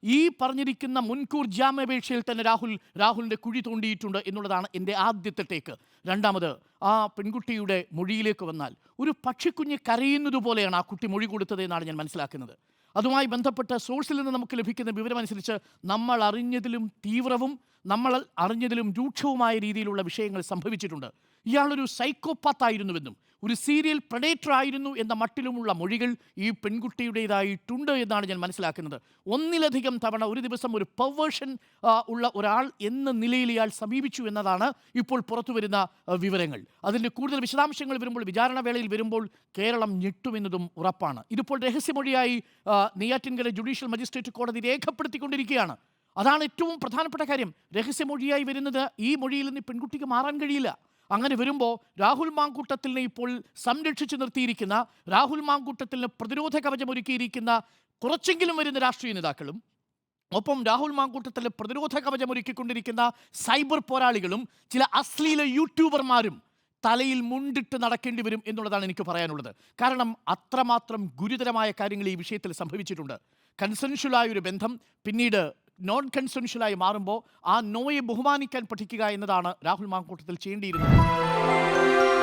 ഈ പറഞ്ഞിരിക്കുന്ന മുൻകൂർ ജാമ്യാപേക്ഷയിൽ തന്നെ രാഹുലിൻ്റെ കുഴി തോണ്ടിയിട്ടുണ്ട് എന്നുള്ളതാണ് എൻ്റെ ആദ്യത്തെ ടേക്ക്. രണ്ടാമത്, ആ പെൺകുട്ടിയുടെ മൊഴിയിലേക്ക് വന്നാൽ ഒരു പക്ഷിക്കുഞ്ഞ് കരയുന്നത് പോലെയാണ് ആ കുട്ടി മൊഴി കൊടുത്തത് എന്നാണ് ഞാൻ മനസ്സിലാക്കുന്നത്. അതുമായി ബന്ധപ്പെട്ട സോഴ്സിൽ നിന്ന് നമുക്ക് ലഭിക്കുന്ന വിവരമനുസരിച്ച് നമ്മൾ അറിഞ്ഞതിലും തീവ്രവും നമ്മൾ അറിഞ്ഞതിലും രൂക്ഷവുമായ രീതിയിലുള്ള വിഷയങ്ങൾ സംഭവിച്ചിട്ടുണ്ട്. ഇയാളൊരു സൈക്കോപാത്തായിരുന്നുവെന്നും ഒരു സീരിയൽ പ്രഡേറ്റർ ആയിരുന്നു എന്ന മട്ടിലുമുള്ള മൊഴികൾ ഈ പെൺകുട്ടിയുടേതായിട്ടുണ്ട് എന്നാണ് ഞാൻ മനസ്സിലാക്കുന്നത്. ഒന്നിലധികം തവണ ഒരു ദിവസം ഒരു പെർവേർഷൻ ഉള്ള ഒരാൾ എന്ന നിലയിൽ ഇയാൾ സമീപിച്ചു എന്നതാണ് ഇപ്പോൾ പുറത്തു വരുന്ന വിവരങ്ങൾ. അതിൻ്റെ കൂടുതൽ വിശദാംശങ്ങൾ വരുമ്പോൾ, വിചാരണ വേളയിൽ വരുമ്പോൾ കേരളം ഞെട്ടുമെന്നതും ഉറപ്പാണ്. ഇതിപ്പോൾ രഹസ്യമൊഴിയായി നെയ്യാറ്റിൻകര ജുഡീഷ്യൽ മജിസ്ട്രേറ്റ് കോടതി രേഖപ്പെടുത്തിക്കൊണ്ടിരിക്കുകയാണ്. അതാണ് ഏറ്റവും പ്രധാനപ്പെട്ട കാര്യം. രഹസ്യമൊഴിയായി വരുന്നത് ഈ മൊഴിയിൽ നിന്ന് പെൺകുട്ടിക്ക് മാറാൻ കഴിയില്ല. അങ്ങനെ വരുമ്പോൾ രാഹുൽ മാങ്കൂട്ടത്തിലിനെ ഇപ്പോൾ സംരക്ഷിച്ചു നിർത്തിയിരിക്കുന്ന, രാഹുൽ മാങ്കൂട്ടത്തിന് പ്രതിരോധ കവചമൊരുക്കിയിരിക്കുന്ന കുറച്ചെങ്കിലും വരുന്ന രാഷ്ട്രീയ നേതാക്കളും, ഒപ്പം രാഹുൽ മാങ്കൂട്ടത്തിന് പ്രതിരോധ കവചമൊരുക്കിക്കൊണ്ടിരിക്കുന്ന സൈബർ പോരാളികളും ചില അശ്ലീല യൂട്യൂബർമാരും തലയിൽ മുണ്ടിട്ട് നടക്കേണ്ടി വരും എന്നുള്ളതാണ് എനിക്ക് പറയാനുള്ളത്. കാരണം അത്രമാത്രം ഗുരുതരമായ കാര്യങ്ങൾ ഈ വിഷയത്തിൽ സംഭവിച്ചിട്ടുണ്ട്. കൺസെൻഷ്വലായ ഒരു ബന്ധം പിന്നീട് നോൺ കൺസെൻഷ്വലായി മാറുമ്പോൾ ആ നോയെ ബഹുമാനിക്കാൻ പഠിക്കുക എന്നതാണ് രാഹുൽ മാങ്കൂട്ടത്തിൽ ചെയ്യേണ്ടിയിരുന്നത്.